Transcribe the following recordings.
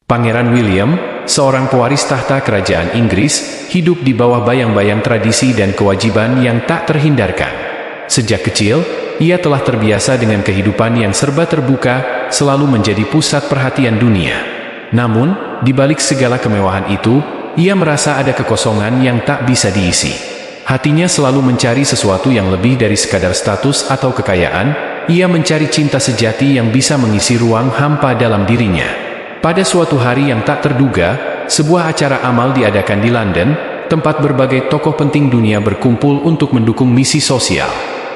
Pangeran William, seorang pewaris tahta kerajaan Inggris, hidup di bawah bayang-bayang tradisi dan kewajiban yang tak terhindarkan. Sejak kecil, ia telah terbiasa dengan kehidupan yang serba terbuka, selalu menjadi pusat perhatian dunia. Namun, di balik segala kemewahan itu, ia merasa ada kekosongan yang tak bisa diisi. Hatinya selalu mencari sesuatu yang lebih dari sekadar status atau kekayaan. Ia mencari cinta sejati yang bisa mengisi ruang hampa dalam dirinya. Pada suatu hari yang tak terduga, sebuah acara amal diadakan di London, tempat berbagai tokoh penting dunia berkumpul untuk mendukung misi sosial.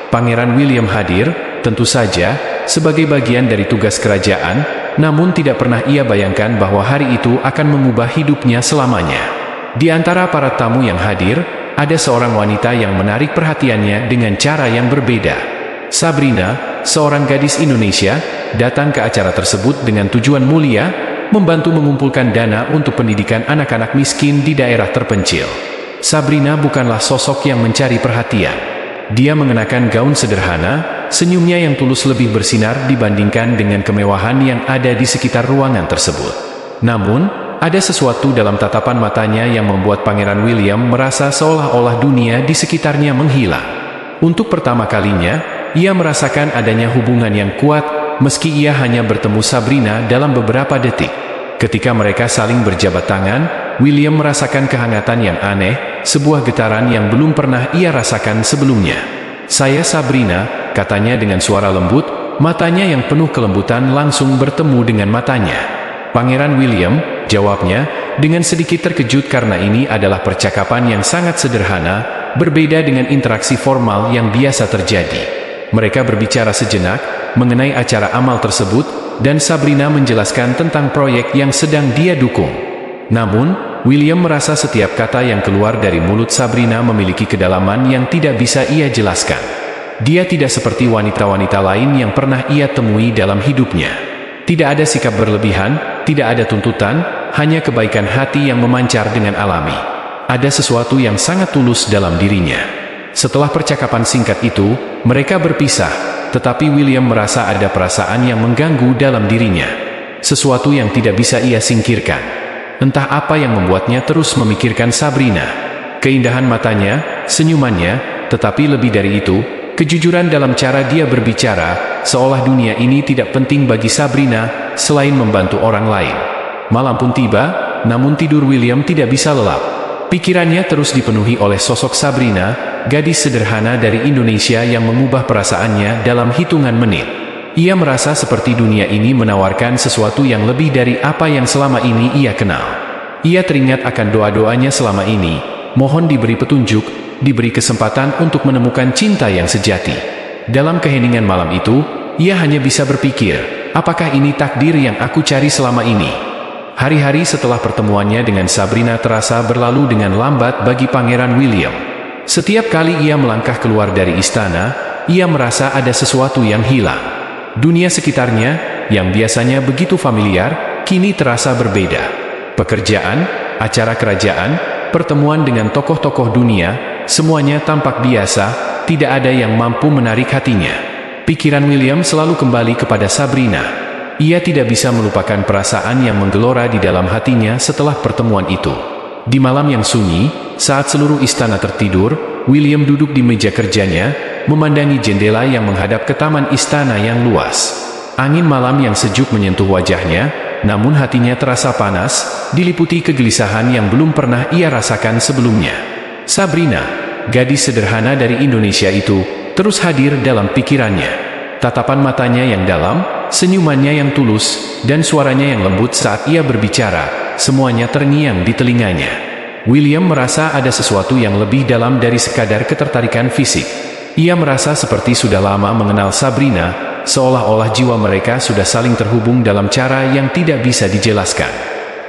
Pangeran William hadir, tentu saja, sebagai bagian dari tugas kerajaan, namun tidak pernah ia bayangkan bahwa hari itu akan mengubah hidupnya selamanya. Di antara para tamu yang hadir, ada seorang wanita yang menarik perhatiannya dengan cara yang berbeda. Sabrina, seorang gadis Indonesia, datang ke acara tersebut dengan tujuan mulia, membantu mengumpulkan dana untuk pendidikan anak-anak miskin di daerah terpencil. Sabrina bukanlah sosok yang mencari perhatian. Dia mengenakan gaun sederhana, senyumnya yang tulus lebih bersinar dibandingkan dengan kemewahan yang ada di sekitar ruangan tersebut. Namun, ada sesuatu dalam tatapan matanya yang membuat Pangeran William merasa seolah-olah dunia di sekitarnya menghilang. Untuk pertama kalinya, ia merasakan adanya hubungan yang kuat, meski ia hanya bertemu Sabrina dalam beberapa detik. Ketika mereka saling berjabat tangan, William merasakan kehangatan yang aneh, sebuah getaran yang belum pernah ia rasakan sebelumnya. "Saya Sabrina," katanya dengan suara lembut, matanya yang penuh kelembutan langsung bertemu dengan matanya. "Pangeran William," jawabnya, dengan sedikit terkejut karena ini adalah percakapan yang sangat sederhana, berbeda dengan interaksi formal yang biasa terjadi. Mereka berbicara sejenak mengenai acara amal tersebut, dan Sabrina menjelaskan tentang proyek yang sedang dia dukung. Namun, William merasa setiap kata yang keluar dari mulut Sabrina memiliki kedalaman yang tidak bisa ia jelaskan. Dia tidak seperti wanita-wanita lain yang pernah ia temui dalam hidupnya. Tidak ada sikap berlebihan, tidak ada tuntutan, hanya kebaikan hati yang memancar dengan alami. Ada sesuatu yang sangat tulus dalam dirinya. Setelah percakapan singkat itu, mereka berpisah, tetapi William merasa ada perasaan yang mengganggu dalam dirinya. Sesuatu yang tidak bisa ia singkirkan. Entah apa yang membuatnya terus memikirkan Sabrina. Keindahan matanya, senyumannya, tetapi lebih dari itu, kejujuran dalam cara dia berbicara, seolah dunia ini tidak penting bagi Sabrina, selain membantu orang lain. Malam pun tiba, namun tidur William tidak bisa lelap. Pikirannya terus dipenuhi oleh sosok Sabrina, gadis sederhana dari Indonesia yang mengubah perasaannya dalam hitungan menit. Ia merasa seperti dunia ini menawarkan sesuatu yang lebih dari apa yang selama ini ia kenal. Ia teringat akan doa-doanya selama ini, mohon diberi petunjuk, diberi kesempatan untuk menemukan cinta yang sejati. Dalam keheningan malam itu, ia hanya bisa berpikir, apakah ini takdir yang aku cari selama ini? Hari-hari setelah pertemuannya dengan Sabrina terasa berlalu dengan lambat bagi Pangeran William. Setiap kali ia melangkah keluar dari istana, ia merasa ada sesuatu yang hilang. Dunia sekitarnya, yang biasanya begitu familiar, kini terasa berbeda. Pekerjaan, acara kerajaan, pertemuan dengan tokoh-tokoh dunia, semuanya tampak biasa, tidak ada yang mampu menarik hatinya. Pikiran William selalu kembali kepada Sabrina. Ia tidak bisa melupakan perasaan yang menggelora di dalam hatinya setelah pertemuan itu. Di malam yang sunyi, saat seluruh istana tertidur, William duduk di meja kerjanya, memandangi jendela yang menghadap ke taman istana yang luas. Angin malam yang sejuk menyentuh wajahnya, namun hatinya terasa panas, diliputi kegelisahan yang belum pernah ia rasakan sebelumnya. Sabrina, gadis sederhana dari Indonesia itu, terus hadir dalam pikirannya. Tatapan matanya yang dalam, senyumannya yang tulus, dan suaranya yang lembut saat ia berbicara, semuanya terngiang di telinganya. William merasa ada sesuatu yang lebih dalam dari sekadar ketertarikan fisik. Ia merasa seperti sudah lama mengenal Sabrina, seolah-olah jiwa mereka sudah saling terhubung dalam cara yang tidak bisa dijelaskan.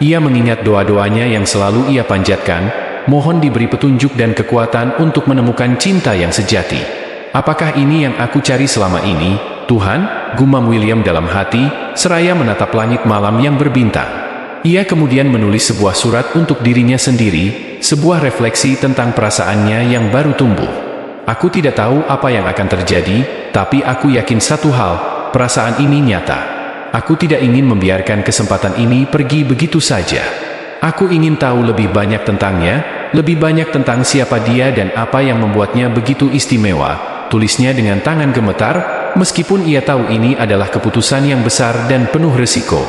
Ia mengingat doa-doanya yang selalu ia panjatkan, mohon diberi petunjuk dan kekuatan untuk menemukan cinta yang sejati. Apakah ini yang aku cari selama ini, Tuhan? Gumam William dalam hati, seraya menatap langit malam yang berbintang. Ia kemudian menulis sebuah surat untuk dirinya sendiri, sebuah refleksi tentang perasaannya yang baru tumbuh. Aku tidak tahu apa yang akan terjadi, tapi aku yakin satu hal, perasaan ini nyata. aku tidak ingin membiarkan kesempatan ini pergi begitu saja. Aku ingin tahu lebih banyak tentangnya, lebih banyak tentang siapa dia dan apa yang membuatnya begitu istimewa, tulisnya dengan tangan gemetar, meskipun ia tahu ini adalah keputusan yang besar dan penuh resiko.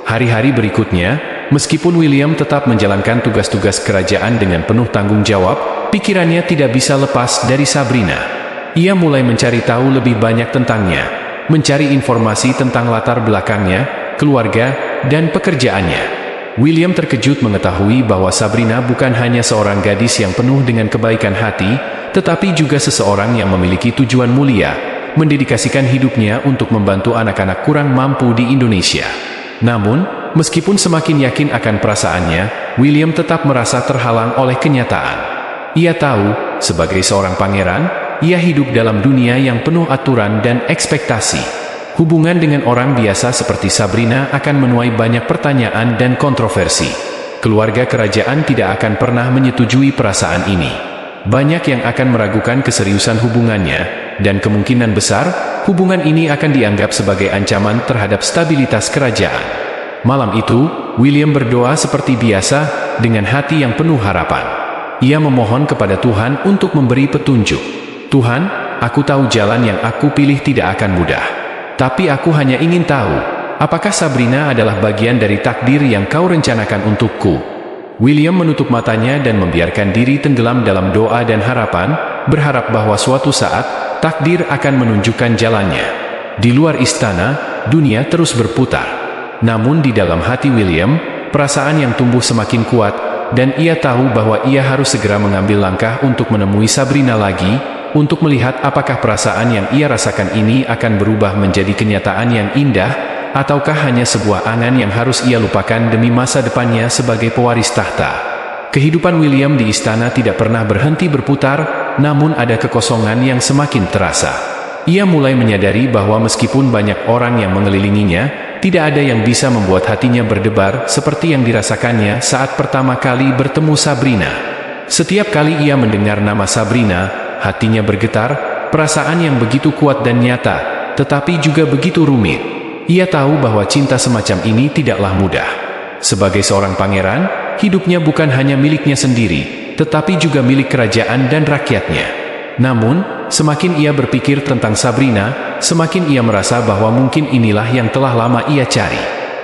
Hari-hari berikutnya, meskipun William tetap menjalankan tugas-tugas kerajaan dengan penuh tanggung jawab, pikirannya tidak bisa lepas dari Sabrina. Ia mulai mencari tahu lebih banyak tentangnya, mencari informasi tentang latar belakangnya, keluarga, dan pekerjaannya. William terkejut mengetahui bahwa Sabrina bukan hanya seorang gadis yang penuh dengan kebaikan hati, tetapi juga seseorang yang memiliki tujuan mulia, mendedikasikan hidupnya untuk membantu anak-anak kurang mampu di Indonesia. Namun, meskipun semakin yakin akan perasaannya, William tetap merasa terhalang oleh kenyataan. Ia tahu, sebagai seorang pangeran, ia hidup dalam dunia yang penuh aturan dan ekspektasi. Hubungan dengan orang biasa seperti Sabrina akan menuai banyak pertanyaan dan kontroversi. Keluarga kerajaan tidak akan pernah menyetujui perasaan ini. Banyak yang akan meragukan keseriusan hubungannya, dan kemungkinan besar, hubungan ini akan dianggap sebagai ancaman terhadap stabilitas kerajaan. Malam itu, William berdoa seperti biasa, dengan hati yang penuh harapan. Ia memohon kepada Tuhan untuk memberi petunjuk. Tuhan, aku tahu jalan yang aku pilih tidak akan mudah. Tapi aku hanya ingin tahu, apakah Sabrina adalah bagian dari takdir yang kau rencanakan untukku? William menutup matanya dan membiarkan diri tenggelam dalam doa dan harapan, berharap bahwa suatu saat, takdir akan menunjukkan jalannya. Di luar istana, dunia terus berputar. Namun di dalam hati William, perasaan yang tumbuh semakin kuat, dan ia tahu bahwa ia harus segera mengambil langkah untuk menemui Sabrina lagi, untuk melihat apakah perasaan yang ia rasakan ini akan berubah menjadi kenyataan yang indah, ataukah hanya sebuah angan yang harus ia lupakan demi masa depannya sebagai pewaris tahta. Kehidupan William di istana tidak pernah berhenti berputar, namun ada kekosongan yang semakin terasa. Ia mulai menyadari bahwa meskipun banyak orang yang mengelilinginya, tidak ada yang bisa membuat hatinya berdebar seperti yang dirasakannya saat pertama kali bertemu Sabrina. Setiap kali ia mendengar nama Sabrina, hatinya bergetar, perasaan yang begitu kuat dan nyata, tetapi juga begitu rumit. Ia tahu bahwa cinta semacam ini tidaklah mudah. Sebagai seorang pangeran, hidupnya bukan hanya miliknya sendiri, tetapi juga milik kerajaan dan rakyatnya. Namun, semakin ia berpikir tentang Sabrina, semakin ia merasa bahwa mungkin inilah yang telah lama ia cari.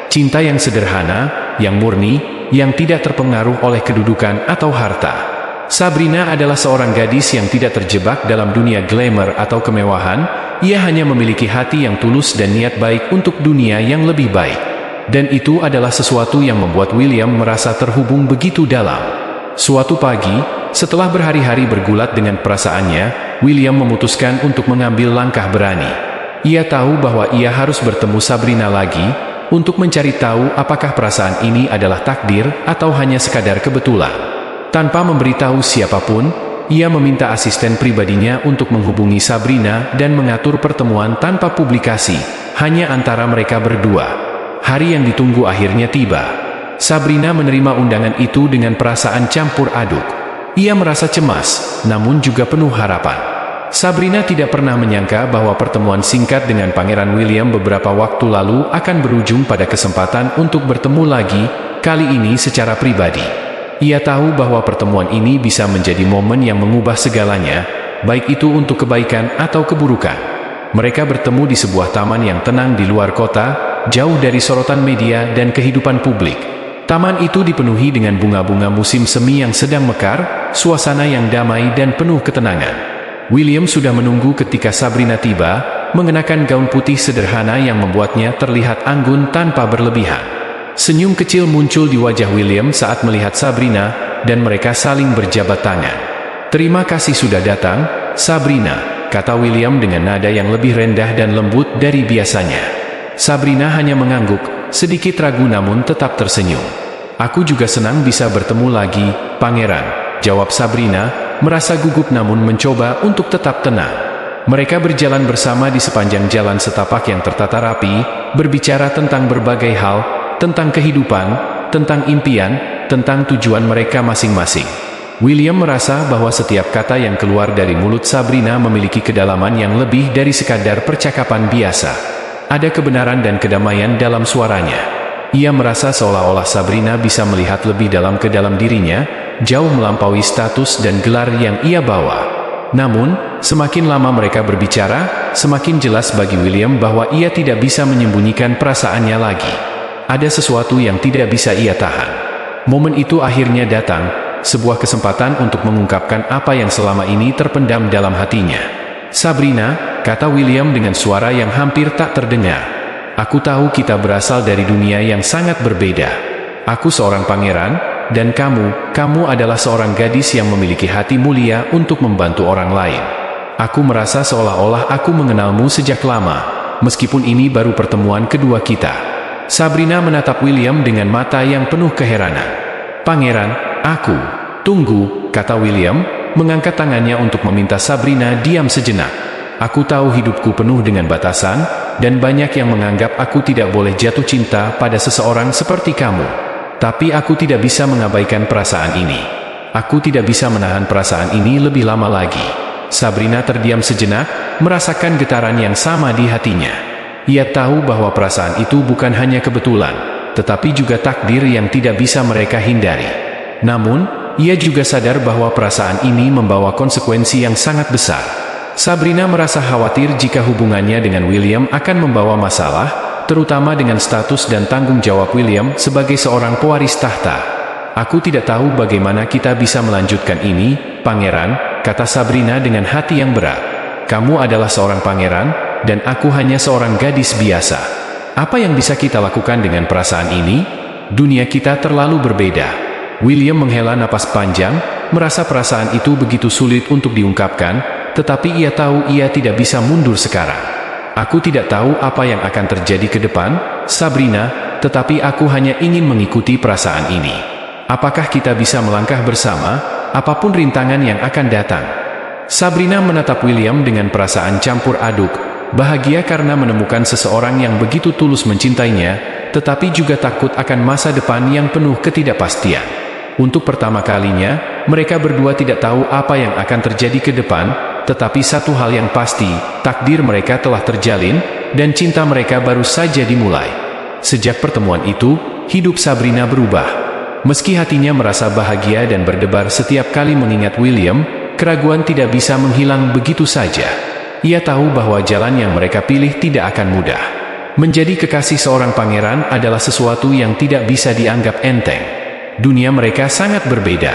Cinta yang sederhana, yang murni, yang tidak terpengaruh oleh kedudukan atau harta. Sabrina adalah seorang gadis yang tidak terjebak dalam dunia glamour atau kemewahan. Ia hanya memiliki hati yang tulus dan niat baik untuk dunia yang lebih baik. Dan itu adalah sesuatu yang membuat William merasa terhubung begitu dalam. Suatu pagi, setelah berhari-hari bergulat dengan perasaannya, William memutuskan untuk mengambil langkah berani. Ia tahu bahwa ia harus bertemu Sabrina lagi, untuk mencari tahu apakah perasaan ini adalah takdir atau hanya sekadar kebetulan. Tanpa memberitahu siapapun, ia meminta asisten pribadinya untuk menghubungi Sabrina dan mengatur pertemuan tanpa publikasi, hanya antara mereka berdua. Hari yang ditunggu akhirnya tiba. Sabrina menerima undangan itu dengan perasaan campur aduk. Ia merasa cemas, namun juga penuh harapan. Sabrina tidak pernah menyangka bahwa pertemuan singkat dengan Pangeran William beberapa waktu lalu akan berujung pada kesempatan untuk bertemu lagi, kali ini secara pribadi. Ia tahu bahwa pertemuan ini bisa menjadi momen yang mengubah segalanya, baik itu untuk kebaikan atau keburukan. Mereka bertemu di sebuah taman yang tenang di luar kota, jauh dari sorotan media dan kehidupan publik. Taman itu dipenuhi dengan bunga-bunga musim semi yang sedang mekar, suasana yang damai dan penuh ketenangan. William sudah menunggu ketika Sabrina tiba, mengenakan gaun putih sederhana yang membuatnya terlihat anggun tanpa berlebihan. Senyum kecil muncul di wajah William saat melihat Sabrina, dan mereka saling berjabat tangan. "Terima kasih sudah datang, Sabrina," kata William dengan nada yang lebih rendah dan lembut dari biasanya. Sabrina hanya mengangguk, sedikit ragu namun tetap tersenyum. "Aku juga senang bisa bertemu lagi, Pangeran," jawab Sabrina, merasa gugup namun mencoba untuk tetap tenang. Mereka berjalan bersama di sepanjang jalan setapak yang tertata rapi, berbicara tentang berbagai hal, tentang kehidupan, tentang impian, tentang tujuan mereka masing-masing. William merasa bahwa setiap kata yang keluar dari mulut Sabrina memiliki kedalaman yang lebih dari sekadar percakapan biasa. Ada kebenaran dan kedamaian dalam suaranya. Ia merasa seolah-olah Sabrina bisa melihat lebih dalam ke dalam dirinya, jauh melampaui status dan gelar yang ia bawa. Namun, semakin lama mereka berbicara, semakin jelas bagi William bahwa ia tidak bisa menyembunyikan perasaannya lagi. Ada sesuatu yang tidak bisa ia tahan. Momen itu akhirnya datang, sebuah kesempatan untuk mengungkapkan apa yang selama ini terpendam dalam hatinya. "Sabrina," kata William dengan suara yang hampir tak terdengar. "Aku tahu kita berasal dari dunia yang sangat berbeda. Aku seorang pangeran, dan kamu adalah seorang gadis yang memiliki hati mulia untuk membantu orang lain. Aku merasa seolah-olah aku mengenalmu sejak lama, meskipun ini baru pertemuan kedua kita." Sabrina menatap William dengan mata yang penuh keheranan. "Pangeran, aku..." "Tunggu," kata William, mengangkat tangannya untuk meminta Sabrina diam sejenak. "Aku tahu hidupku penuh dengan batasan, dan banyak yang menganggap aku tidak boleh jatuh cinta pada seseorang seperti kamu. Tapi aku tidak bisa mengabaikan perasaan ini. Aku tidak bisa menahan perasaan ini lebih lama lagi." Sabrina terdiam sejenak, merasakan getaran yang sama di hatinya. Ia tahu bahwa perasaan itu bukan hanya kebetulan, tetapi juga takdir yang tidak bisa mereka hindari. Namun, ia juga sadar bahwa perasaan ini membawa konsekuensi yang sangat besar. Sabrina merasa khawatir jika hubungannya dengan William akan membawa masalah, terutama dengan status dan tanggung jawab William sebagai seorang pewaris tahta. "Aku tidak tahu bagaimana kita bisa melanjutkan ini, Pangeran," kata Sabrina dengan hati yang berat. "Kamu adalah seorang pangeran, dan aku hanya seorang gadis biasa. Apa yang bisa kita lakukan dengan perasaan ini? Dunia kita terlalu berbeda." William menghela napas panjang, merasa perasaan itu begitu sulit untuk diungkapkan, tetapi ia tahu ia tidak bisa mundur sekarang. "Aku tidak tahu apa yang akan terjadi ke depan, Sabrina, tetapi aku hanya ingin mengikuti perasaan ini. Apakah kita bisa melangkah bersama, apapun rintangan yang akan datang?" Sabrina menatap William dengan perasaan campur aduk, bahagia karena menemukan seseorang yang begitu tulus mencintainya, tetapi juga takut akan masa depan yang penuh ketidakpastian. Untuk pertama kalinya, mereka berdua tidak tahu apa yang akan terjadi ke depan, tetapi satu hal yang pasti, takdir mereka telah terjalin, dan cinta mereka baru saja dimulai. Sejak pertemuan itu, hidup Sabrina berubah. Meski hatinya merasa bahagia dan berdebar setiap kali mengingat William, keraguan tidak bisa menghilang begitu saja. Ia tahu bahwa jalan yang mereka pilih tidak akan mudah. Menjadi kekasih seorang pangeran adalah sesuatu yang tidak bisa dianggap enteng. Dunia mereka sangat berbeda.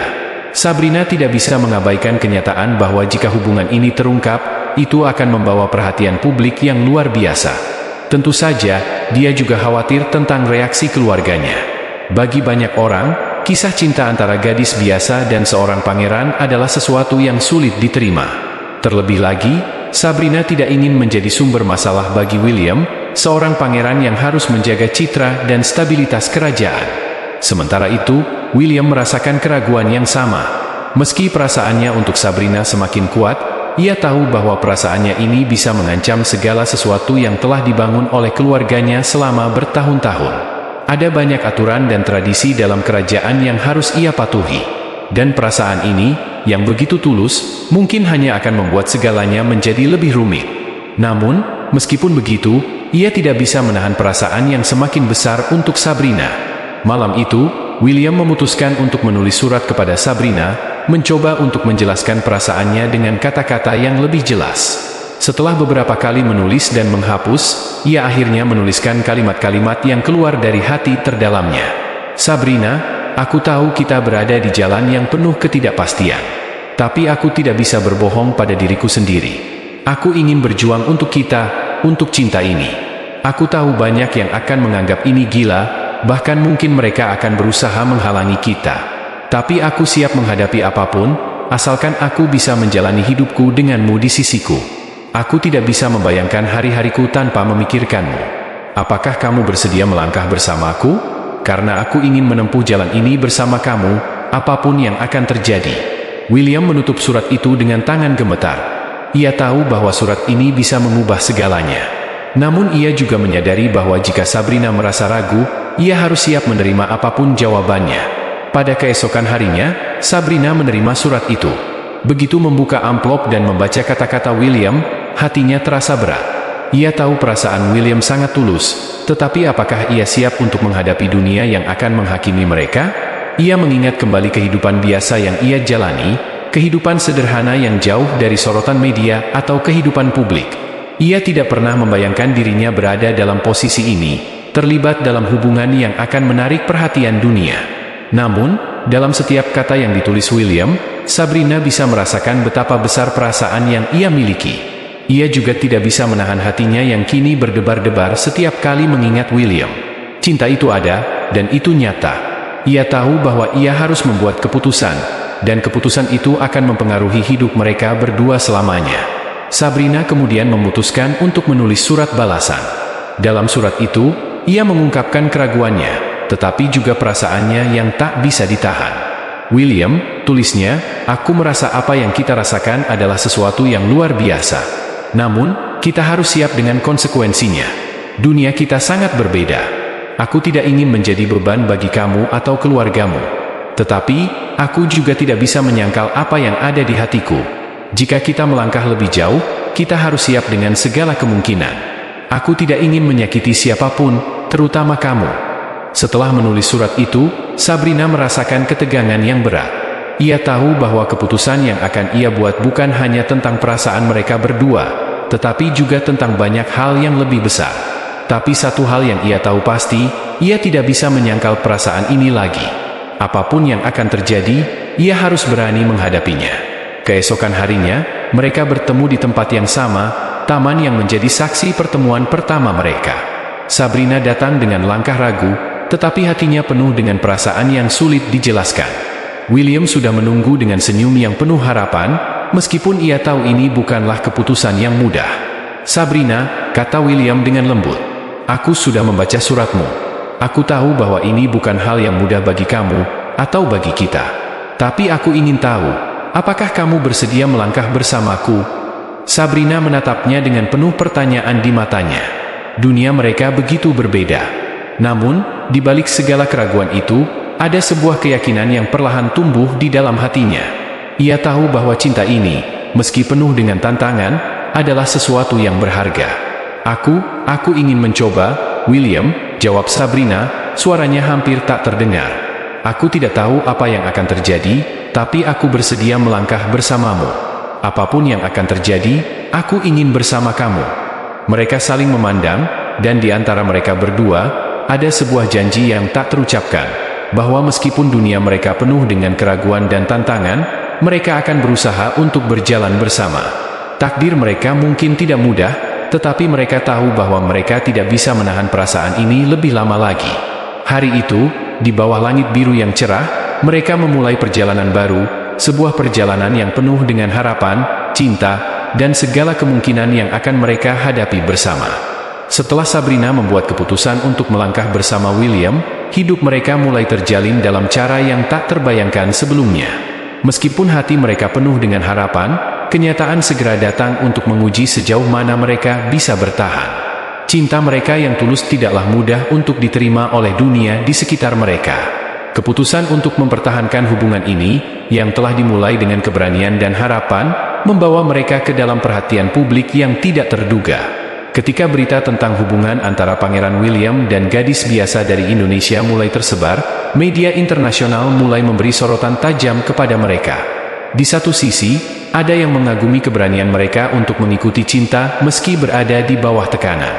Sabrina tidak bisa mengabaikan kenyataan bahwa jika hubungan ini terungkap, itu akan membawa perhatian publik yang luar biasa. Tentu saja, dia juga khawatir tentang reaksi keluarganya. Bagi banyak orang, kisah cinta antara gadis biasa dan seorang pangeran adalah sesuatu yang sulit diterima. Terlebih lagi, Sabrina tidak ingin menjadi sumber masalah bagi William, seorang pangeran yang harus menjaga citra dan stabilitas kerajaan. Sementara itu, William merasakan keraguan yang sama. Meski perasaannya untuk Sabrina semakin kuat, ia tahu bahwa perasaannya ini bisa mengancam segala sesuatu yang telah dibangun oleh keluarganya selama bertahun-tahun. Ada banyak aturan dan tradisi dalam kerajaan yang harus ia patuhi. Dan perasaan ini, yang begitu tulus, mungkin hanya akan membuat segalanya menjadi lebih rumit. Namun, meskipun begitu, ia tidak bisa menahan perasaan yang semakin besar untuk Sabrina. Malam itu, William memutuskan untuk menulis surat kepada Sabrina, mencoba untuk menjelaskan perasaannya dengan kata-kata yang lebih jelas. Setelah beberapa kali menulis dan menghapus, ia akhirnya menuliskan kalimat-kalimat yang keluar dari hati terdalamnya. "Sabrina, aku tahu kita berada di jalan yang penuh ketidakpastian. Tapi aku tidak bisa berbohong pada diriku sendiri. Aku ingin berjuang untuk kita, untuk cinta ini. Aku tahu banyak yang akan menganggap ini gila, bahkan mungkin mereka akan berusaha menghalangi kita. Tapi aku siap menghadapi apapun, asalkan aku bisa menjalani hidupku denganmu di sisiku. Aku tidak bisa membayangkan hari-hariku tanpa memikirkanmu. Apakah kamu bersedia melangkah bersamaku? Karena aku ingin menempuh jalan ini bersama kamu, apapun yang akan terjadi." William menutup surat itu dengan tangan gemetar. Ia tahu bahwa surat ini bisa mengubah segalanya. Namun ia juga menyadari bahwa jika Sabrina merasa ragu, ia harus siap menerima apapun jawabannya. Pada keesokan harinya, Sabrina menerima surat itu. Begitu membuka amplop dan membaca kata-kata William, hatinya terasa berat. Ia tahu perasaan William sangat tulus, tetapi apakah ia siap untuk menghadapi dunia yang akan menghakimi mereka? Ia mengingat kembali kehidupan biasa yang ia jalani, kehidupan sederhana yang jauh dari sorotan media atau kehidupan publik. Ia tidak pernah membayangkan dirinya berada dalam posisi ini, terlibat dalam hubungan yang akan menarik perhatian dunia. Namun, dalam setiap kata yang ditulis William, Sabrina bisa merasakan betapa besar perasaan yang ia miliki. Ia juga tidak bisa menahan hatinya yang kini berdebar-debar setiap kali mengingat William. Cinta itu ada, dan itu nyata. Ia tahu bahwa ia harus membuat keputusan, dan keputusan itu akan mempengaruhi hidup mereka berdua selamanya. Sabrina kemudian memutuskan untuk menulis surat balasan. Dalam surat itu, ia mengungkapkan keraguannya, tetapi juga perasaannya yang tak bisa ditahan. William, tulisnya, aku merasa apa yang kita rasakan adalah sesuatu yang luar biasa. Namun, kita harus siap dengan konsekuensinya. Dunia kita sangat berbeda. Aku tidak ingin menjadi beban bagi kamu atau keluargamu. Tetapi, aku juga tidak bisa menyangkal apa yang ada di hatiku. Jika kita melangkah lebih jauh, kita harus siap dengan segala kemungkinan. Aku tidak ingin menyakiti siapapun, terutama kamu. Setelah menulis surat itu, Sabrina merasakan ketegangan yang berat. Ia tahu bahwa keputusan yang akan ia buat bukan hanya tentang perasaan mereka berdua, tetapi juga tentang banyak hal yang lebih besar. Tapi satu hal yang ia tahu pasti, ia tidak bisa menyangkal perasaan ini lagi. Apapun yang akan terjadi, ia harus berani menghadapinya. Keesokan harinya, mereka bertemu di tempat yang sama, taman yang menjadi saksi pertemuan pertama mereka. Sabrina datang dengan langkah ragu, tetapi hatinya penuh dengan perasaan yang sulit dijelaskan. William sudah menunggu dengan senyum yang penuh harapan, meskipun ia tahu ini bukanlah keputusan yang mudah. Sabrina, kata William dengan lembut, aku sudah membaca suratmu. Aku tahu bahwa ini bukan hal yang mudah bagi kamu, atau bagi kita. Tapi aku ingin tahu, apakah kamu bersedia melangkah bersamaku? Sabrina menatapnya dengan penuh pertanyaan di matanya. Dunia mereka begitu berbeda. Namun, di balik segala keraguan itu, ada sebuah keyakinan yang perlahan tumbuh di dalam hatinya. Ia tahu bahwa cinta ini, meski penuh dengan tantangan, adalah sesuatu yang berharga. Aku ingin mencoba, William, jawab Sabrina, suaranya hampir tak terdengar. Aku tidak tahu apa yang akan terjadi, tapi aku bersedia melangkah bersamamu. Apapun yang akan terjadi, aku ingin bersama kamu. Mereka saling memandang, dan di antara mereka berdua, ada sebuah janji yang tak terucapkan. Bahwa meskipun dunia mereka penuh dengan keraguan dan tantangan, mereka akan berusaha untuk berjalan bersama. Takdir mereka mungkin tidak mudah, tetapi mereka tahu bahwa mereka tidak bisa menahan perasaan ini lebih lama lagi. Hari itu, di bawah langit biru yang cerah, mereka memulai perjalanan baru, sebuah perjalanan yang penuh dengan harapan, cinta, dan segala kemungkinan yang akan mereka hadapi bersama. Setelah Sabrina membuat keputusan untuk melangkah bersama William, hidup mereka mulai terjalin dalam cara yang tak terbayangkan sebelumnya. Meskipun hati mereka penuh dengan harapan, kenyataan segera datang untuk menguji sejauh mana mereka bisa bertahan. Cinta mereka yang tulus tidaklah mudah untuk diterima oleh dunia di sekitar mereka. Keputusan untuk mempertahankan hubungan ini, yang telah dimulai dengan keberanian dan harapan, membawa mereka ke dalam perhatian publik yang tidak terduga. Ketika berita tentang hubungan antara Pangeran William dan gadis biasa dari Indonesia mulai tersebar, media internasional mulai memberi sorotan tajam kepada mereka. Di satu sisi, ada yang mengagumi keberanian mereka untuk mengikuti cinta meski berada di bawah tekanan.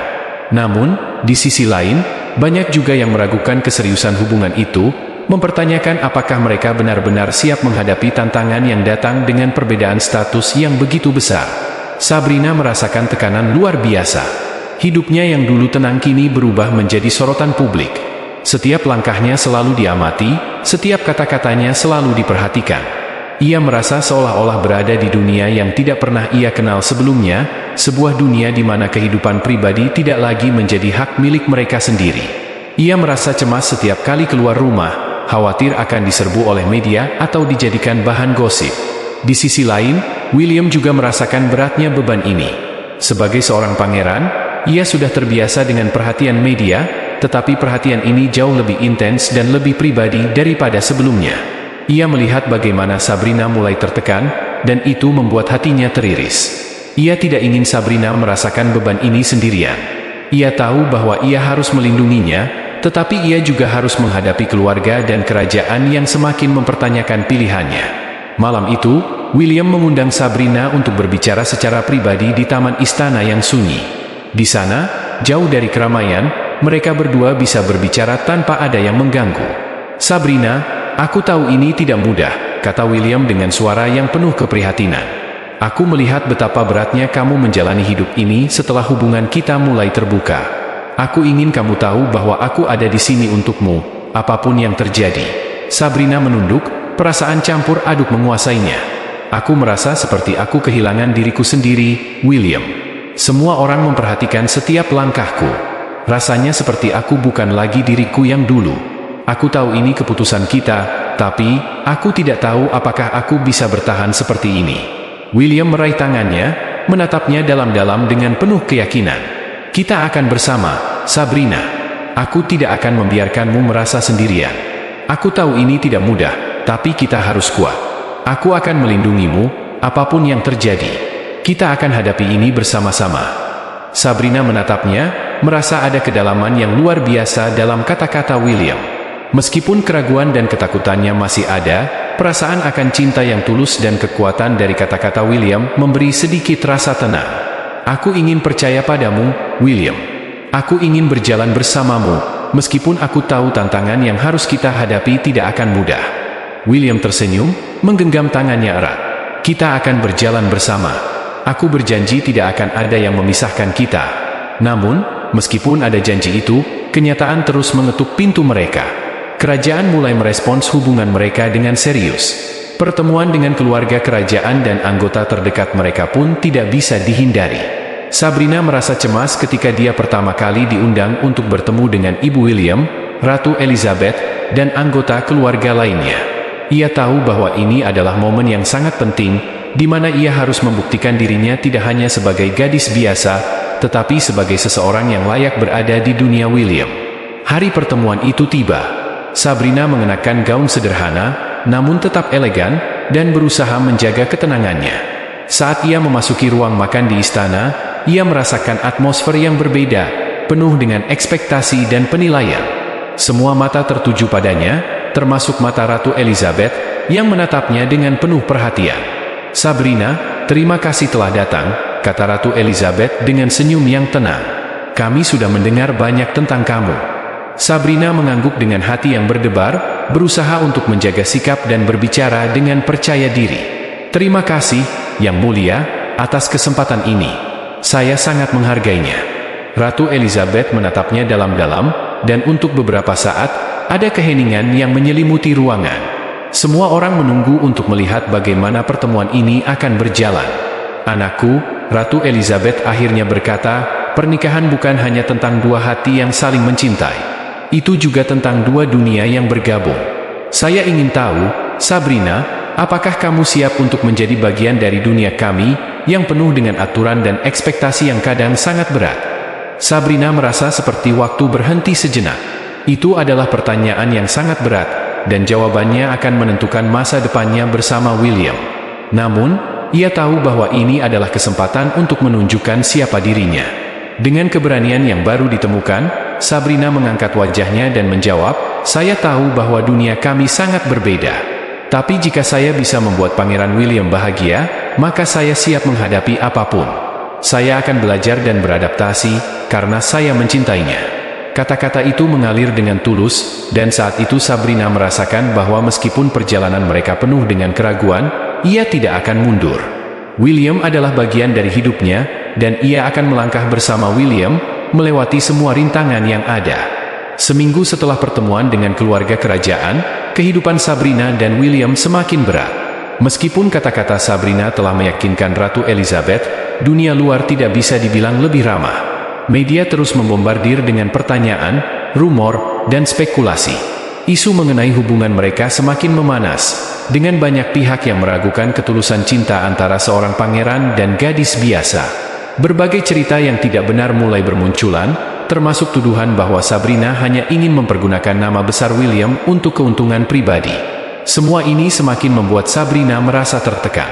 Namun, di sisi lain, banyak juga yang meragukan keseriusan hubungan itu, mempertanyakan apakah mereka benar-benar siap menghadapi tantangan yang datang dengan perbedaan status yang begitu besar. Sabrina merasakan tekanan luar biasa. Hidupnya yang dulu tenang kini berubah menjadi sorotan publik. Setiap langkahnya selalu diamati, setiap kata-katanya selalu diperhatikan. Ia merasa seolah-olah berada di dunia yang tidak pernah ia kenal sebelumnya, sebuah dunia di mana kehidupan pribadi tidak lagi menjadi hak milik mereka sendiri. Ia merasa cemas setiap kali keluar rumah, khawatir akan diserbu oleh media atau dijadikan bahan gosip. Di sisi lain, William juga merasakan beratnya beban ini. Sebagai seorang pangeran, ia sudah terbiasa dengan perhatian media, tetapi perhatian ini jauh lebih intens dan lebih pribadi daripada sebelumnya. Ia melihat bagaimana Sabrina mulai tertekan, dan itu membuat hatinya teriris. Ia tidak ingin Sabrina merasakan beban ini sendirian. Ia tahu bahwa ia harus melindunginya, tetapi ia juga harus menghadapi keluarga dan kerajaan yang semakin mempertanyakan pilihannya. Malam itu, William mengundang Sabrina untuk berbicara secara pribadi di taman istana yang sunyi. Di sana, jauh dari keramaian, mereka berdua bisa berbicara tanpa ada yang mengganggu. "Sabrina, aku tahu ini tidak mudah," kata William dengan suara yang penuh keprihatinan. "Aku melihat betapa beratnya kamu menjalani hidup ini setelah hubungan kita mulai terbuka. Aku ingin kamu tahu bahwa aku ada di sini untukmu, apapun yang terjadi." Sabrina menunduk, perasaan campur aduk menguasainya. "Aku merasa seperti aku kehilangan diriku sendiri, William. Semua orang memperhatikan setiap langkahku. Rasanya seperti aku bukan lagi diriku yang dulu. Aku tahu ini keputusan kita, tapi aku tidak tahu apakah aku bisa bertahan seperti ini." William meraih tangannya, menatapnya dalam-dalam dengan penuh keyakinan. "Kita akan bersama, Sabrina. Aku tidak akan membiarkanmu merasa sendirian. Aku tahu ini tidak mudah, tapi kita harus kuat. Aku akan melindungimu, apapun yang terjadi. Kita akan hadapi ini bersama-sama." Sabrina menatapnya, merasa ada kedalaman yang luar biasa dalam kata-kata William. Meskipun keraguan dan ketakutannya masih ada, perasaan akan cinta yang tulus dan kekuatan dari kata-kata William memberi sedikit rasa tenang. "Aku ingin percaya padamu, William. Aku ingin berjalan bersamamu, meskipun aku tahu tantangan yang harus kita hadapi tidak akan mudah." William tersenyum, menggenggam tangannya erat. "Kita akan berjalan bersama. Aku berjanji tidak akan ada yang memisahkan kita." Namun, meskipun ada janji itu, kenyataan terus mengetuk pintu mereka. Kerajaan mulai merespons hubungan mereka dengan serius. Pertemuan dengan keluarga kerajaan dan anggota terdekat mereka pun tidak bisa dihindari. Sabrina merasa cemas ketika dia pertama kali diundang untuk bertemu dengan Ibu William, Ratu Elizabeth, dan anggota keluarga lainnya. Ia tahu bahwa ini adalah momen yang sangat penting, di mana ia harus membuktikan dirinya tidak hanya sebagai gadis biasa, tetapi sebagai seseorang yang layak berada di dunia William. Hari pertemuan itu tiba. Sabrina mengenakan gaun sederhana, namun tetap elegan, dan berusaha menjaga ketenangannya. Saat ia memasuki ruang makan di istana, ia merasakan atmosfer yang berbeda, penuh dengan ekspektasi dan penilaian. Semua mata tertuju padanya, termasuk mata Ratu Elizabeth, yang menatapnya dengan penuh perhatian. "Sabrina, terima kasih telah datang," kata Ratu Elizabeth dengan senyum yang tenang. "Kami sudah mendengar banyak tentang kamu." Sabrina mengangguk dengan hati yang berdebar, berusaha untuk menjaga sikap dan berbicara dengan percaya diri. "Terima kasih, Yang Mulia, atas kesempatan ini. Saya sangat menghargainya." Ratu Elizabeth menatapnya dalam-dalam, dan untuk beberapa saat, ada keheningan yang menyelimuti ruangan. Semua orang menunggu untuk melihat bagaimana pertemuan ini akan berjalan. "Anakku," Ratu Elizabeth akhirnya berkata, "pernikahan bukan hanya tentang dua hati yang saling mencintai. Itu juga tentang dua dunia yang bergabung. Saya ingin tahu, Sabrina, apakah kamu siap untuk menjadi bagian dari dunia kami, yang penuh dengan aturan dan ekspektasi yang kadang sangat berat?" Sabrina merasa seperti waktu berhenti sejenak. Itu adalah pertanyaan yang sangat berat, dan jawabannya akan menentukan masa depannya bersama William. Namun, ia tahu bahwa ini adalah kesempatan untuk menunjukkan siapa dirinya. Dengan keberanian yang baru ditemukan, Sabrina mengangkat wajahnya dan menjawab, "Saya tahu bahwa dunia kami sangat berbeda. Tapi jika saya bisa membuat Pangeran William bahagia, maka saya siap menghadapi apapun. Saya akan belajar dan beradaptasi, karena saya mencintainya." Kata-kata itu mengalir dengan tulus, dan saat itu Sabrina merasakan bahwa meskipun perjalanan mereka penuh dengan keraguan, ia tidak akan mundur. William adalah bagian dari hidupnya, dan ia akan melangkah bersama William, melewati semua rintangan yang ada. Seminggu setelah pertemuan dengan keluarga kerajaan, kehidupan Sabrina dan William semakin berat. Meskipun kata-kata Sabrina telah meyakinkan Ratu Elizabeth, dunia luar tidak bisa dibilang lebih ramah. Media terus membombardir dengan pertanyaan, rumor, dan spekulasi. Isu mengenai hubungan mereka semakin memanas, dengan banyak pihak yang meragukan ketulusan cinta antara seorang pangeran dan gadis biasa. Berbagai cerita yang tidak benar mulai bermunculan, termasuk tuduhan bahwa Sabrina hanya ingin mempergunakan nama besar William untuk keuntungan pribadi. Semua ini semakin membuat Sabrina merasa tertekan.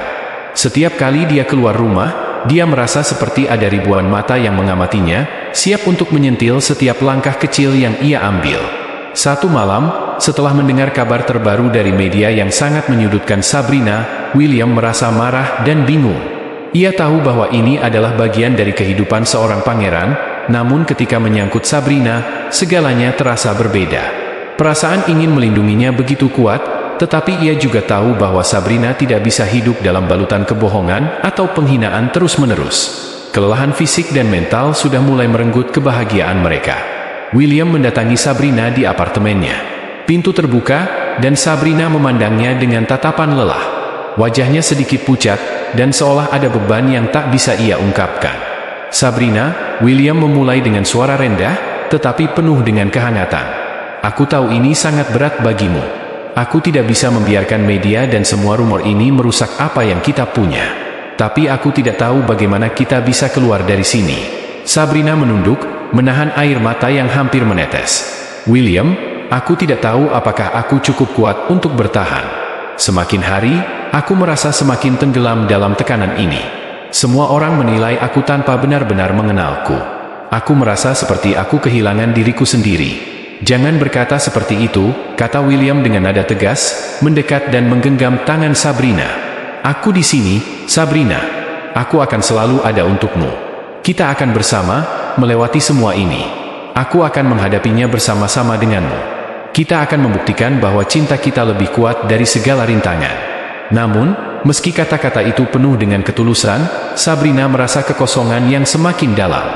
Setiap kali dia keluar rumah, dia merasa seperti ada ribuan mata yang mengamatinya, siap untuk menyentil setiap langkah kecil yang ia ambil. Satu malam, setelah mendengar kabar terbaru dari media yang sangat menyudutkan Sabrina, William merasa marah dan bingung. Ia tahu bahwa ini adalah bagian dari kehidupan seorang pangeran, namun ketika menyangkut Sabrina, segalanya terasa berbeda. Perasaan ingin melindunginya begitu kuat, tetapi ia juga tahu bahwa Sabrina tidak bisa hidup dalam balutan kebohongan atau penghinaan terus-menerus. Kelelahan fisik dan mental sudah mulai merenggut kebahagiaan mereka. William mendatangi Sabrina di apartemennya. Pintu terbuka, dan Sabrina memandangnya dengan tatapan lelah. Wajahnya sedikit pucat, dan seolah ada beban yang tak bisa ia ungkapkan. "Sabrina," William memulai dengan suara rendah, tetapi penuh dengan kehangatan. "Aku tahu ini sangat berat bagimu. Aku tidak bisa membiarkan media dan semua rumor ini merusak apa yang kita punya. Tapi aku tidak tahu bagaimana kita bisa keluar dari sini." Sabrina menunduk, menahan air mata yang hampir menetes. "William, aku tidak tahu apakah aku cukup kuat untuk bertahan. Semakin hari, aku merasa semakin tenggelam dalam tekanan ini. Semua orang menilai aku tanpa benar-benar mengenalku. Aku merasa seperti aku kehilangan diriku sendiri." "Jangan berkata seperti itu," kata William dengan nada tegas, mendekat dan menggenggam tangan Sabrina. "Aku di sini, Sabrina. Aku akan selalu ada untukmu. Kita akan bersama, melewati semua ini. Aku akan menghadapinya bersama-sama denganmu. Kita akan membuktikan bahwa cinta kita lebih kuat dari segala rintangan." Namun, meski kata-kata itu penuh dengan ketulusan, Sabrina merasa kekosongan yang semakin dalam.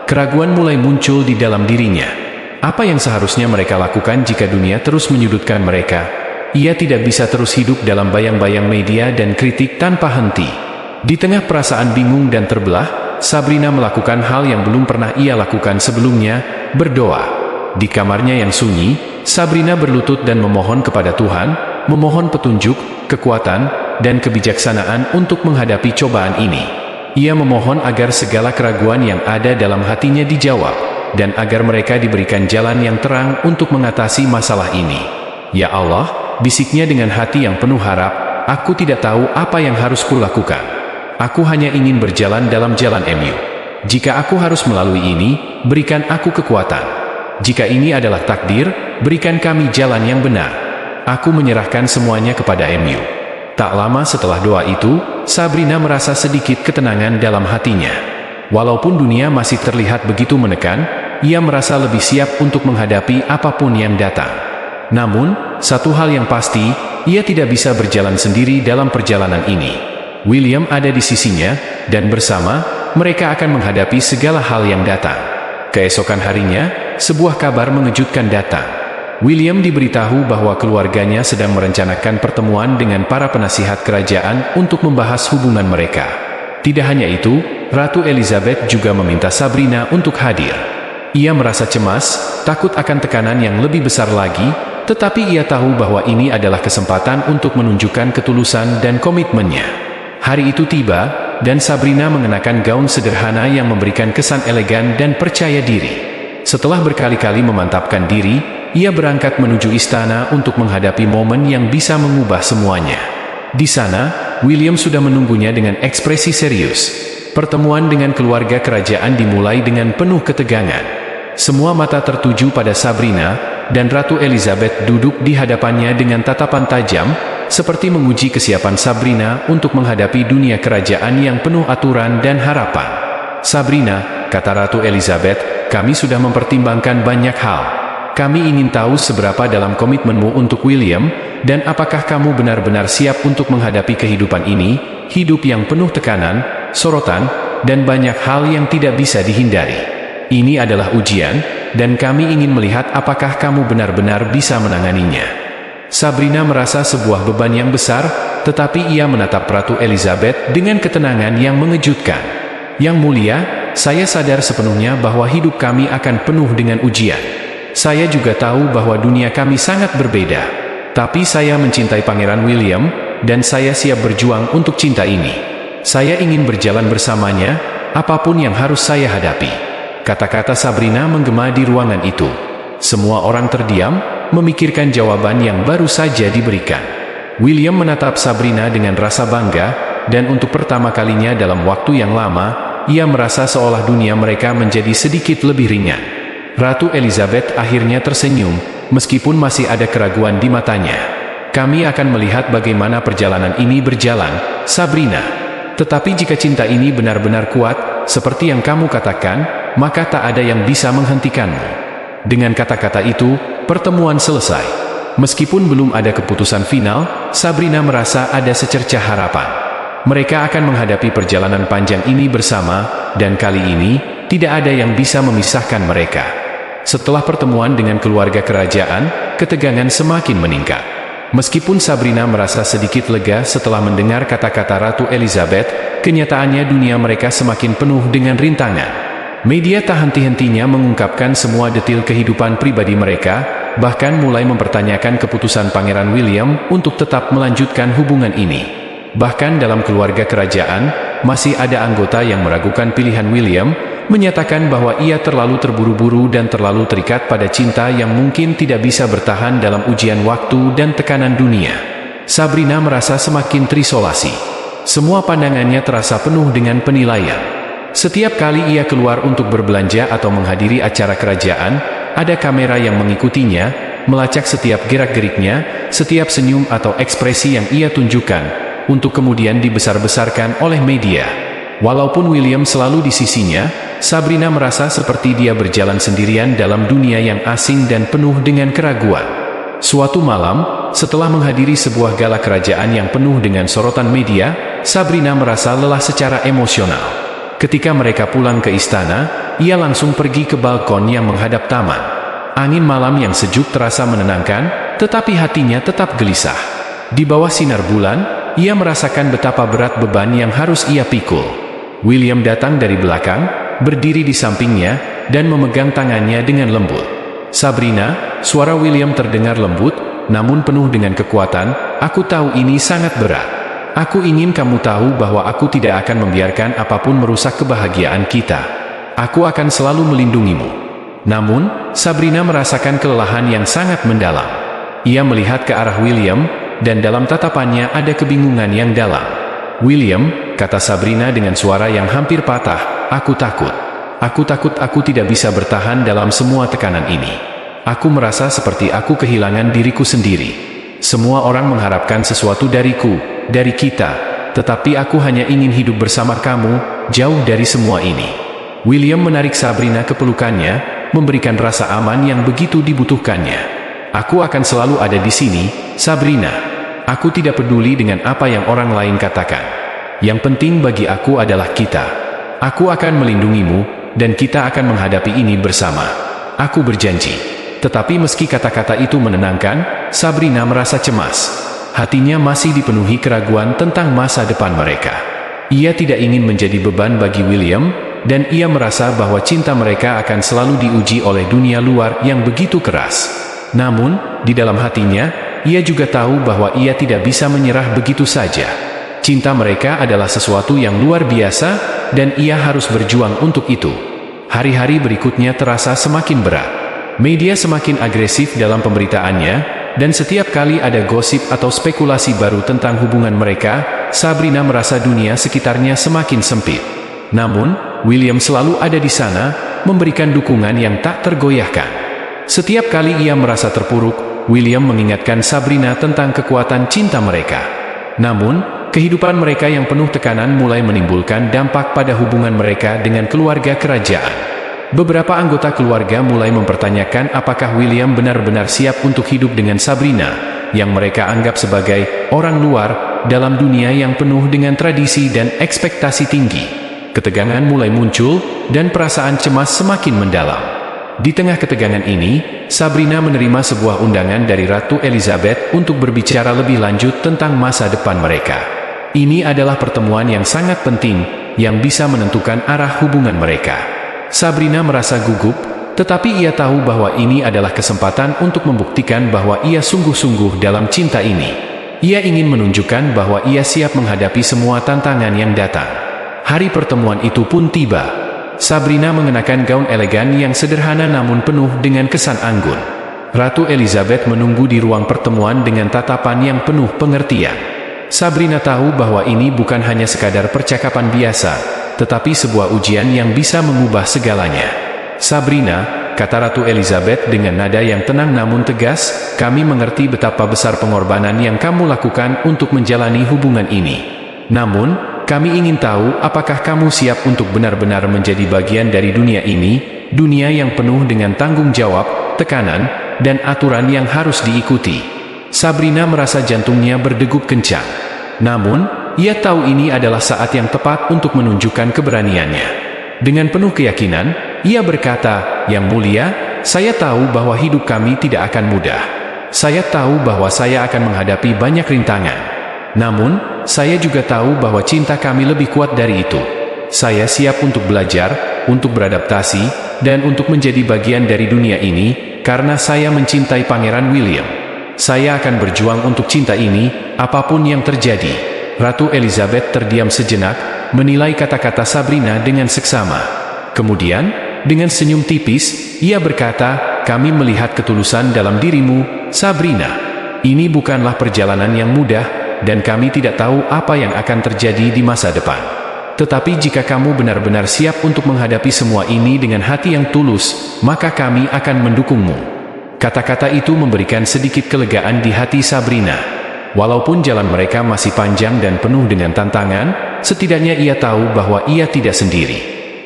Keraguan mulai muncul di dalam dirinya. Apa yang seharusnya mereka lakukan jika dunia terus menyudutkan mereka? Ia tidak bisa terus hidup dalam bayang-bayang media dan kritik tanpa henti. Di tengah perasaan bingung dan terbelah, Sabrina melakukan hal yang belum pernah ia lakukan sebelumnya, berdoa. Di kamarnya yang sunyi, Sabrina berlutut dan memohon kepada Tuhan, memohon petunjuk, kekuatan, dan kebijaksanaan untuk menghadapi cobaan ini. Ia memohon agar segala keraguan yang ada dalam hatinya dijawab, dan agar mereka diberikan jalan yang terang untuk mengatasi masalah ini. "Ya Allah," bisiknya dengan hati yang penuh harap, "aku tidak tahu apa yang harus kulakukan. Aku hanya ingin berjalan dalam jalan MU. Jika aku harus melalui ini, berikan aku kekuatan. Jika ini adalah takdir, berikan kami jalan yang benar. Aku menyerahkan semuanya kepada MU." Tak lama setelah doa itu, Sabrina merasa sedikit ketenangan dalam hatinya. Walaupun dunia masih terlihat begitu menekan, ia merasa lebih siap untuk menghadapi apapun yang datang. Namun, satu hal yang pasti, ia tidak bisa berjalan sendiri dalam perjalanan ini. William ada di sisinya, dan bersama, mereka akan menghadapi segala hal yang datang. Keesokan harinya, sebuah kabar mengejutkan datang. William diberitahu bahwa keluarganya sedang merencanakan pertemuan dengan para penasihat kerajaan untuk membahas hubungan mereka. Tidak hanya itu, Ratu Elizabeth juga meminta Sabrina untuk hadir. Ia merasa cemas, takut akan tekanan yang lebih besar lagi, tetapi ia tahu bahwa ini adalah kesempatan untuk menunjukkan ketulusan dan komitmennya. Hari itu tiba, dan Sabrina mengenakan gaun sederhana yang memberikan kesan elegan dan percaya diri. Setelah berkali-kali memantapkan diri, ia berangkat menuju istana untuk menghadapi momen yang bisa mengubah semuanya. Di sana, William sudah menunggunya dengan ekspresi serius. Pertemuan dengan keluarga kerajaan dimulai dengan penuh ketegangan. Semua mata tertuju pada Sabrina, dan Ratu Elizabeth duduk di hadapannya dengan tatapan tajam, seperti menguji kesiapan Sabrina untuk menghadapi dunia kerajaan yang penuh aturan dan harapan. "Sabrina," kata Ratu Elizabeth, "kami sudah mempertimbangkan banyak hal. Kami ingin tahu seberapa dalam komitmenmu untuk William, dan apakah kamu benar-benar siap untuk menghadapi kehidupan ini, hidup yang penuh tekanan, sorotan, dan banyak hal yang tidak bisa dihindari. Ini adalah ujian, dan kami ingin melihat apakah kamu benar-benar bisa menanganinya." Sabrina merasa sebuah beban yang besar, tetapi ia menatap Ratu Elizabeth dengan ketenangan yang mengejutkan. "Yang mulia, saya sadar sepenuhnya bahwa hidup kami akan penuh dengan ujian. Saya juga tahu bahwa dunia kami sangat berbeda. Tapi saya mencintai Pangeran William, dan saya siap berjuang untuk cinta ini. Saya ingin berjalan bersamanya, apapun yang harus saya hadapi." Kata-kata Sabrina menggema di ruangan itu. Semua orang terdiam, memikirkan jawaban yang baru saja diberikan. William menatap Sabrina dengan rasa bangga, dan untuk pertama kalinya dalam waktu yang lama, ia merasa seolah dunia mereka menjadi sedikit lebih ringan. Ratu Elizabeth akhirnya tersenyum, meskipun masih ada keraguan di matanya. Kami akan melihat bagaimana perjalanan ini berjalan, Sabrina. Tetapi jika cinta ini benar-benar kuat, seperti yang kamu katakan, maka tak ada yang bisa menghentikanmu. Dengan kata-kata itu, pertemuan selesai. Meskipun belum ada keputusan final, Sabrina merasa ada secercah harapan. Mereka akan menghadapi perjalanan panjang ini bersama, dan kali ini, tidak ada yang bisa memisahkan mereka. Setelah pertemuan dengan keluarga kerajaan, ketegangan semakin meningkat. Meskipun Sabrina merasa sedikit lega setelah mendengar kata-kata Ratu Elizabeth, kenyataannya dunia mereka semakin penuh dengan rintangan. Media tak henti-hentinya mengungkapkan semua detil kehidupan pribadi mereka, bahkan mulai mempertanyakan keputusan Pangeran William untuk tetap melanjutkan hubungan ini. Bahkan dalam keluarga kerajaan, masih ada anggota yang meragukan pilihan William, menyatakan bahwa ia terlalu terburu-buru dan terlalu terikat pada cinta yang mungkin tidak bisa bertahan dalam ujian waktu dan tekanan dunia. Sabrina merasa semakin terisolasi. Semua pandangannya terasa penuh dengan penilaian. Setiap kali ia keluar untuk berbelanja atau menghadiri acara kerajaan, ada kamera yang mengikutinya, melacak setiap gerak-geriknya, setiap senyum atau ekspresi yang ia tunjukkan, untuk kemudian dibesar-besarkan oleh media. Walaupun William selalu di sisinya, Sabrina merasa seperti dia berjalan sendirian dalam dunia yang asing dan penuh dengan keraguan. Suatu malam, setelah menghadiri sebuah gala kerajaan yang penuh dengan sorotan media, Sabrina merasa lelah secara emosional. Ketika mereka pulang ke istana, ia langsung pergi ke balkon yang menghadap taman. Angin malam yang sejuk terasa menenangkan, tetapi hatinya tetap gelisah. Di bawah sinar bulan, ia merasakan betapa berat beban yang harus ia pikul. William datang dari belakang, berdiri di sampingnya, dan memegang tangannya dengan lembut. Sabrina, suara William terdengar lembut, namun penuh dengan kekuatan. Aku tahu ini sangat berat. Aku ingin kamu tahu bahwa aku tidak akan membiarkan apapun merusak kebahagiaan kita. Aku akan selalu melindungimu. Namun, Sabrina merasakan kelelahan yang sangat mendalam. Ia melihat ke arah William, dan dalam tatapannya ada kebingungan yang dalam. William, kata Sabrina dengan suara yang hampir patah, aku takut. Aku takut aku tidak bisa bertahan dalam semua tekanan ini. Aku merasa seperti aku kehilangan diriku sendiri. Semua orang mengharapkan sesuatu dariku, dari kita, tetapi aku hanya ingin hidup bersama kamu, jauh dari semua ini. William menarik Sabrina ke pelukannya, memberikan rasa aman yang begitu dibutuhkannya. Aku akan selalu ada di sini, Sabrina. Aku tidak peduli dengan apa yang orang lain katakan. Yang penting bagi aku adalah kita. Aku akan melindungimu, dan kita akan menghadapi ini bersama. Aku berjanji. Tetapi meski kata-kata itu menenangkan, Sabrina merasa cemas. Hatinya masih dipenuhi keraguan tentang masa depan mereka. Ia tidak ingin menjadi beban bagi William, dan ia merasa bahwa cinta mereka akan selalu diuji oleh dunia luar yang begitu keras. Namun, di dalam hatinya, ia juga tahu bahwa ia tidak bisa menyerah begitu saja. Cinta mereka adalah sesuatu yang luar biasa, dan ia harus berjuang untuk itu. Hari-hari berikutnya terasa semakin berat. Media semakin agresif dalam pemberitaannya, dan setiap kali ada gosip atau spekulasi baru tentang hubungan mereka, Sabrina merasa dunia sekitarnya semakin sempit. Namun, William selalu ada di sana, memberikan dukungan yang tak tergoyahkan. Setiap kali ia merasa terpuruk, William mengingatkan Sabrina tentang kekuatan cinta mereka. Namun, kehidupan mereka yang penuh tekanan mulai menimbulkan dampak pada hubungan mereka dengan keluarga kerajaan. Beberapa anggota keluarga mulai mempertanyakan apakah William benar-benar siap untuk hidup dengan Sabrina, yang mereka anggap sebagai orang luar dalam dunia yang penuh dengan tradisi dan ekspektasi tinggi. Ketegangan mulai muncul, dan perasaan cemas semakin mendalam. Di tengah ketegangan ini, Sabrina menerima sebuah undangan dari Ratu Elizabeth untuk berbicara lebih lanjut tentang masa depan mereka. Ini adalah pertemuan yang sangat penting, yang bisa menentukan arah hubungan mereka. Sabrina merasa gugup, tetapi ia tahu bahwa ini adalah kesempatan untuk membuktikan bahwa ia sungguh-sungguh dalam cinta ini. Ia ingin menunjukkan bahwa ia siap menghadapi semua tantangan yang datang. Hari pertemuan itu pun tiba. Sabrina mengenakan gaun elegan yang sederhana namun penuh dengan kesan anggun. Ratu Elizabeth menunggu di ruang pertemuan dengan tatapan yang penuh pengertian. Sabrina tahu bahwa ini bukan hanya sekadar percakapan biasa, tetapi sebuah ujian yang bisa mengubah segalanya. "Sabrina," kata Ratu Elizabeth dengan nada yang tenang namun tegas, "kami mengerti betapa besar pengorbanan yang kamu lakukan untuk menjalani hubungan ini. Namun, kami ingin tahu apakah kamu siap untuk benar-benar menjadi bagian dari dunia ini, dunia yang penuh dengan tanggung jawab, tekanan, dan aturan yang harus diikuti." Sabrina merasa jantungnya berdegup kencang. Namun, ia tahu ini adalah saat yang tepat untuk menunjukkan keberaniannya. Dengan penuh keyakinan, ia berkata, "Yang mulia, saya tahu bahwa hidup kami tidak akan mudah. Saya tahu bahwa saya akan menghadapi banyak rintangan. Namun, saya juga tahu bahwa cinta kami lebih kuat dari itu. Saya siap untuk belajar, untuk beradaptasi, dan untuk menjadi bagian dari dunia ini, karena saya mencintai Pangeran William. Saya akan berjuang untuk cinta ini, apapun yang terjadi." Ratu Elizabeth terdiam sejenak, menilai kata-kata Sabrina dengan seksama. Kemudian, dengan senyum tipis, ia berkata, "Kami melihat ketulusan dalam dirimu, Sabrina. Ini bukanlah perjalanan yang mudah, dan kami tidak tahu apa yang akan terjadi di masa depan. Tetapi jika kamu benar-benar siap untuk menghadapi semua ini dengan hati yang tulus, maka kami akan mendukungmu." Kata-kata itu memberikan sedikit kelegaan di hati Sabrina. Walaupun jalan mereka masih panjang dan penuh dengan tantangan, setidaknya ia tahu bahwa ia tidak sendiri.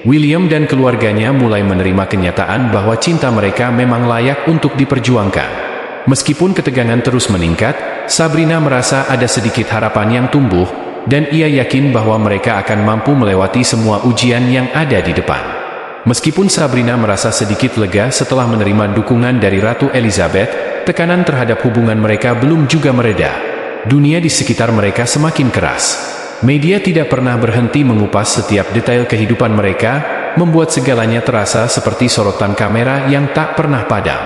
William dan keluarganya mulai menerima kenyataan bahwa cinta mereka memang layak untuk diperjuangkan. Meskipun ketegangan terus meningkat, Sabrina merasa ada sedikit harapan yang tumbuh, dan ia yakin bahwa mereka akan mampu melewati semua ujian yang ada di depan. Meskipun Sabrina merasa sedikit lega setelah menerima dukungan dari Ratu Elizabeth, tekanan terhadap hubungan mereka belum juga mereda. Dunia di sekitar mereka semakin keras. Media tidak pernah berhenti mengupas setiap detail kehidupan mereka, membuat segalanya terasa seperti sorotan kamera yang tak pernah padam.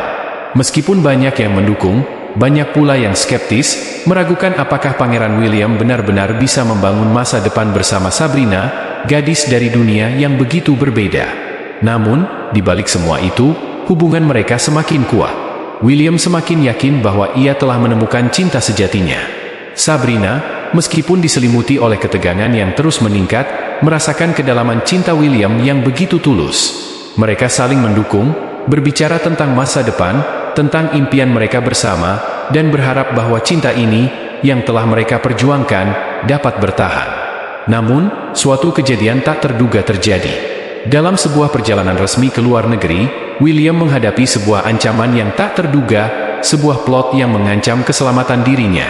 Meskipun banyak yang mendukung, banyak pula yang skeptis, meragukan apakah Pangeran William benar-benar bisa membangun masa depan bersama Sabrina, gadis dari dunia yang begitu berbeda. Namun, di balik semua itu, hubungan mereka semakin kuat. William semakin yakin bahwa ia telah menemukan cinta sejatinya. Sabrina, meskipun diselimuti oleh ketegangan yang terus meningkat, merasakan kedalaman cinta William yang begitu tulus. Mereka saling mendukung, berbicara tentang masa depan, tentang impian mereka bersama, dan berharap bahwa cinta ini, yang telah mereka perjuangkan, dapat bertahan. Namun, suatu kejadian tak terduga terjadi. Dalam sebuah perjalanan resmi ke luar negeri, William menghadapi sebuah ancaman yang tak terduga, sebuah plot yang mengancam keselamatan dirinya.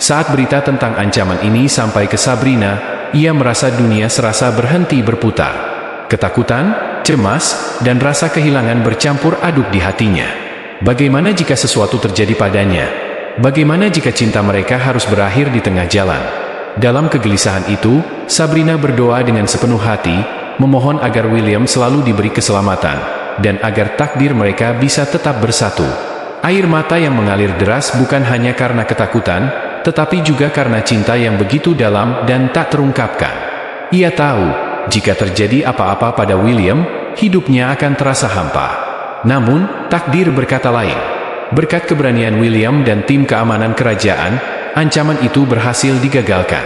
Saat berita tentang ancaman ini sampai ke Sabrina, ia merasa dunia serasa berhenti berputar. Ketakutan, cemas, dan rasa kehilangan bercampur aduk di hatinya. Bagaimana jika sesuatu terjadi padanya? Bagaimana jika cinta mereka harus berakhir di tengah jalan? Dalam kegelisahan itu, Sabrina berdoa dengan sepenuh hati, memohon agar William selalu diberi keselamatan, dan agar takdir mereka bisa tetap bersatu. Air mata yang mengalir deras bukan hanya karena ketakutan, tetapi juga karena cinta yang begitu dalam dan tak terungkapkan. Ia tahu, jika terjadi apa-apa pada William, hidupnya akan terasa hampa. Namun, takdir berkata lain. Berkat keberanian William dan tim keamanan kerajaan, ancaman itu berhasil digagalkan.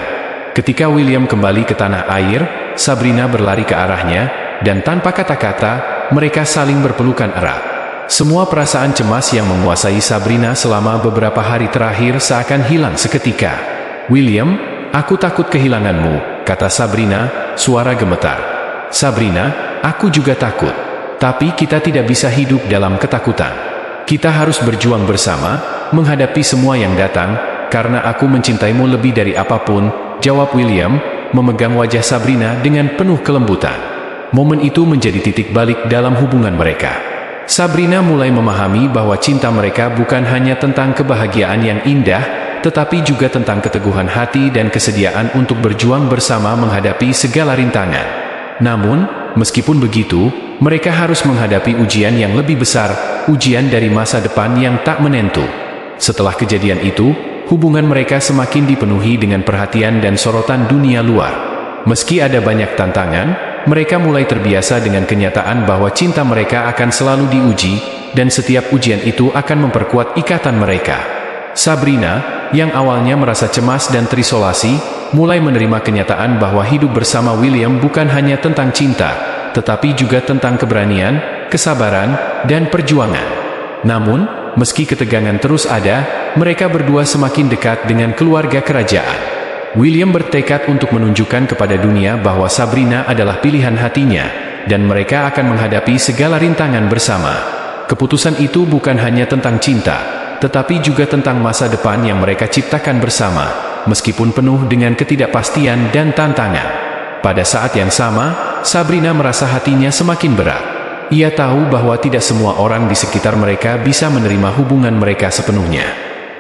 Ketika William kembali ke tanah air, Sabrina berlari ke arahnya, dan tanpa kata-kata, mereka saling berpelukan erat. Semua perasaan cemas yang menguasai Sabrina selama beberapa hari terakhir seakan hilang seketika. "William, aku takut kehilanganmu," kata Sabrina, suara gemetar. "Sabrina, aku juga takut. Tapi kita tidak bisa hidup dalam ketakutan. Kita harus berjuang bersama, menghadapi semua yang datang, karena aku mencintaimu lebih dari apapun," jawab William, memegang wajah Sabrina dengan penuh kelembutan. Momen itu menjadi titik balik dalam hubungan mereka. Sabrina mulai memahami bahwa cinta mereka bukan hanya tentang kebahagiaan yang indah, tetapi juga tentang keteguhan hati dan kesediaan untuk berjuang bersama menghadapi segala rintangan. Namun, meskipun begitu, mereka harus menghadapi ujian yang lebih besar, ujian dari masa depan yang tak menentu. Setelah kejadian itu, hubungan mereka semakin dipenuhi dengan perhatian dan sorotan dunia luar. Meski ada banyak tantangan, mereka mulai terbiasa dengan kenyataan bahwa cinta mereka akan selalu diuji, dan setiap ujian itu akan memperkuat ikatan mereka. Sabrina, yang awalnya merasa cemas dan terisolasi, mulai menerima kenyataan bahwa hidup bersama William bukan hanya tentang cinta, tetapi juga tentang keberanian, kesabaran, dan perjuangan. Namun, meski ketegangan terus ada, mereka berdua semakin dekat dengan keluarga kerajaan. William bertekad untuk menunjukkan kepada dunia bahwa Sabrina adalah pilihan hatinya, dan mereka akan menghadapi segala rintangan bersama. Keputusan itu bukan hanya tentang cinta, tetapi juga tentang masa depan yang mereka ciptakan bersama, meskipun penuh dengan ketidakpastian dan tantangan. Pada saat yang sama, Sabrina merasa hatinya semakin berat. Ia tahu bahwa tidak semua orang di sekitar mereka bisa menerima hubungan mereka sepenuhnya.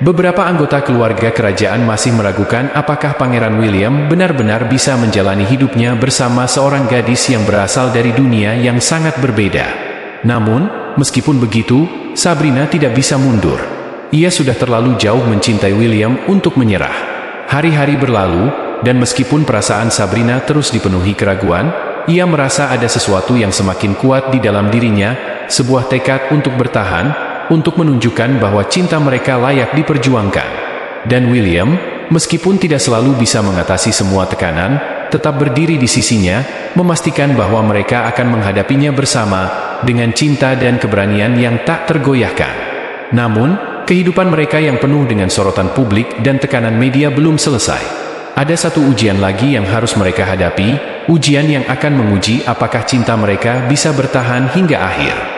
Beberapa anggota keluarga kerajaan masih meragukan apakah Pangeran William benar-benar bisa menjalani hidupnya bersama seorang gadis yang berasal dari dunia yang sangat berbeda. Namun, meskipun begitu, Sabrina tidak bisa mundur. Ia sudah terlalu jauh mencintai William untuk menyerah. Hari-hari berlalu, dan meskipun perasaan Sabrina terus dipenuhi keraguan, ia merasa ada sesuatu yang semakin kuat di dalam dirinya, sebuah tekad untuk bertahan, untuk menunjukkan bahwa cinta mereka layak diperjuangkan. Dan William, meskipun tidak selalu bisa mengatasi semua tekanan, tetap berdiri di sisinya, memastikan bahwa mereka akan menghadapinya bersama, dengan cinta dan keberanian yang tak tergoyahkan. Namun, kehidupan mereka yang penuh dengan sorotan publik dan tekanan media belum selesai. Ada satu ujian lagi yang harus mereka hadapi, ujian yang akan menguji apakah cinta mereka bisa bertahan hingga akhir.